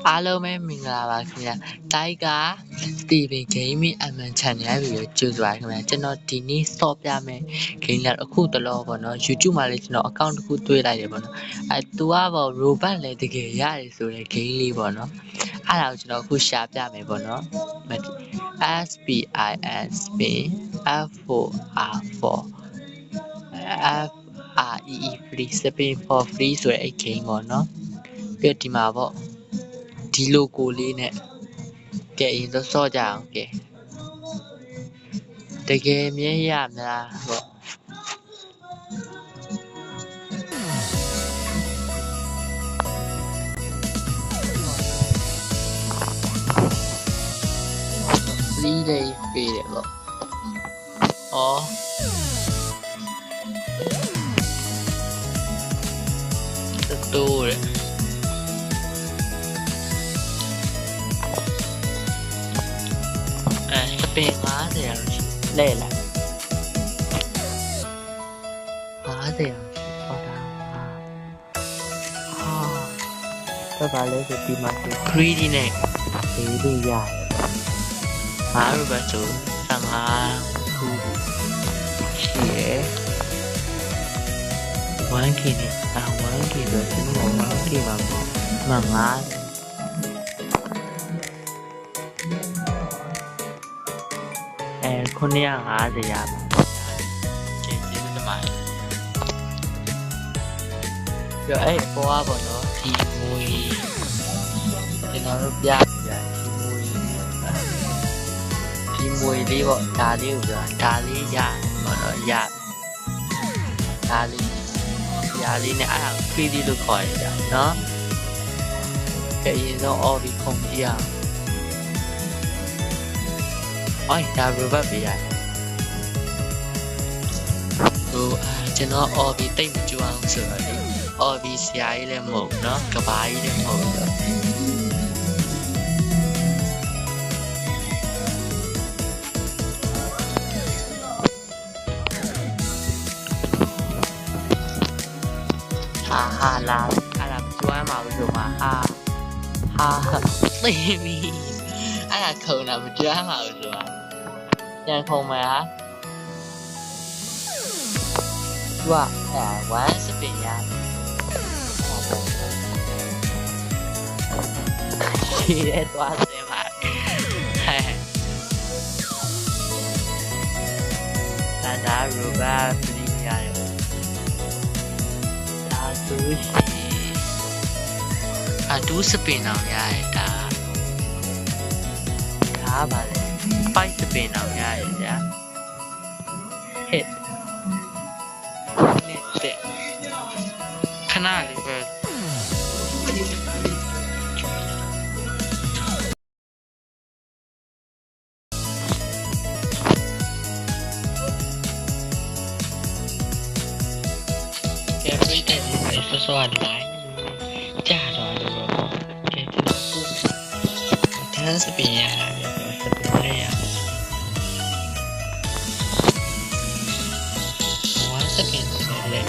အားလုံးပဲမင်္ဂလာပါခင်ဗျာတိုက်က Steven Gaming Admin Channel ပြီးတော့ကြိုဆိုပါခင်ဗျာကျွန်တော်ဒီနေ့စော့ပြမယ် game လာအခုတလောပေါ့နော် YouTube မှာလည်းကျွန်တော် account တစ်ခုသွေးလိုက်တယ်ပေါ့နော်သူကပေါ့ robot လည်းတကယ်ရတယ်ဆိုတဲ့ game လေးပေါ့နော်အဲ့ဒါကိုကျွန်တော်အခုရှာပြမယ်ပေါ့နော် SPIN spin F4R4 FREE free spin for free ဆိုတဲ့ game ပေါ့နော်ပြီးတော့ဒီမှာပေါ့ဒီလိုကိုလေးနဲ့ကဲရင်တော့စော့ကြအောင်ကဲတကယ်မြဲရမလားပေါ့free လေးပေးတယ်ပေါ့တိုးတယ်ပင်50ရလို့ရှိလဲလိုက်50ရဟောတာတော့ပါလဲဆိုဒီမှာ3D နဲ့ဒီလိုရတယ်အားရပါဆို55ခုရှိရယ် 1K နဲ့1K ဆိုကျွန်တော် 1K ပါပေါ့မှ5950ရပါကျေးဇူးတင်ပါတယ်ပြအဲ့ပေါ်ပါတော့ဒီမွေကျွန်တော်တို့ပြပြဒီမွေလေးပေါ့ဒါလေးကိုပြောဒါလေးရပေါ့နော်ရဒါလေးနဲ့အဲ့ဒါ 3D လို့ခေါ်ရတာနော်ကဲရင်တော့ OB ခုံကြည့်အောင်အိုင်ဒါ robot ပေးရတယ်ဟိုကျွန်တော် OB တိတ်မကြွအောင်ဆိုတော့လေ OB ဆရာကြီးလည်းမဟုတ်เนาะကဘာကြီးလည်းမဟုတ်တော့ဟာလာအဲ့ဒါကြွမ်းမှာလို့ဆိုမှာဟာသိပြီအဲ့ဒါခုံတာမကြွမ်းမှာလို့ဆိုတာပြန်ခုံမှာဟာသူက1 spin ရရှိတဲ့သွားစင်ပါဒါ robot ပြည်ရတယ်ဒါဆိုရှိ2 spin အောင်ရရတာပါလေ5 spin အောင်ရရဗျာ hit နဲ့ခဏလေးပဲဆော့လိုက်ကြာတော့လို့ကဲကျွန်တော်ပို့တန်းစပင်ရတာပဲစပင်နဲ့ရ1 second လေ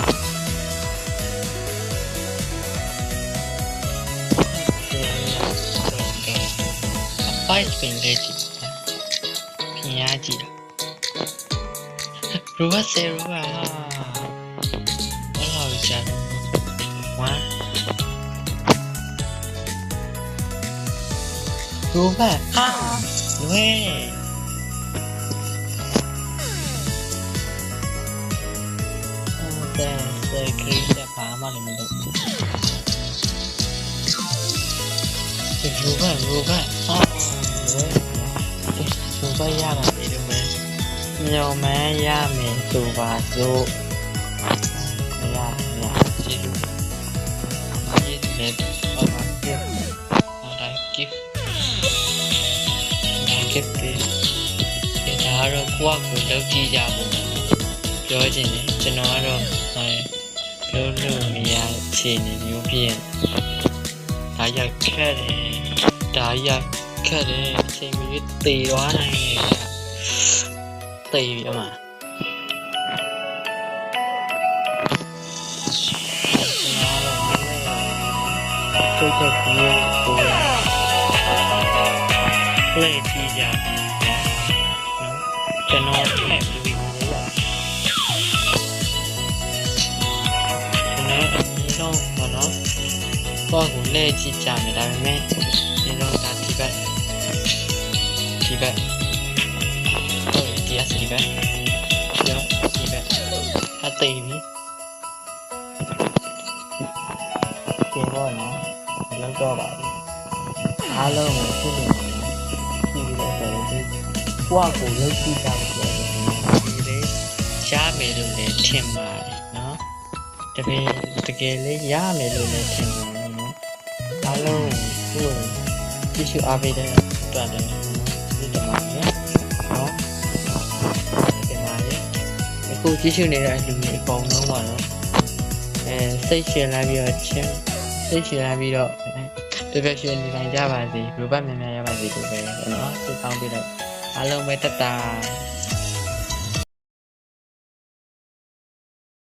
5 spin လေးကြည့်ပြင်ရကြည့်တော့ robot 0ပါဘာလို့ကြာrobot လွဲတဲ့ခရီးတဲ့ဘာမှလည်းမလုပ်ဘူး robot လွဲ robot ရပါသေးတယ်ပဲညောင်မန်းရမယ်ဆိုပါစို့ရကြည့်လို့ရေးတယ်အော်ပါပြဒါ gift gift ဒါတော့ကိုယ့်ကိုလောက်ကြည့်ကြဖို့ပြောချင်တယ်ကျွန်တော်ကတော့လို့မရအခြေအနေမျိုးဖြစ်ရင်ဒါရိုက်ခက်တယ်အချိန်မရွေးသေသွားနိုင်တယ်သေပြီအမက စိတ်သက်ကိုကိုရလေ့ကြည့်ကြနော်ကျွန်တော်ထည့်ပြီးပါလေကျွန်တော်အရင်တော့ဘောနော်တော့ကိုလေ့ကြည့်ကြမယ်ဒါပေမဲ့ဒီတော့ဒါဒီဘက်ဒီအစဒီဘက်ကျော်ဒီဘက်အသိပြီကျေတော့နော်လောက်တော့ပါဘူးအားလုံးကိုခုလိုကြည့်ပြီးတော့ဆိုတော့ကိုယ့်ကိုယ်လောက်ကြည့်ကြတယ်ဆိုတော့ဒီလေရမယ်လို့လည်းထင်ပါတယ်နော်တကယ်လေးရမယ်လို့လည်းထင်ပါတယ်နော်အားလုံးကိုကြည့်ရှုအားပေးတဲ့အတွက်လည်းဒီတမန်ရဲ့နော်ဒီမှာရဲ့အခုကြည့်ရှုနေတဲ့လူတွေအကုန်လုံးပါနော်စိတ်ရှင်လာပြီးတော့စိတ်ရှင်လာပြီးတော့တပည့်ရှင်နေနိုင်ကြပါစေဘုရားမြတ်များရပါစေလို့ပဲနော်ဆုတောင်းပေးလိုက်အားလုံးပဲတတ်တာ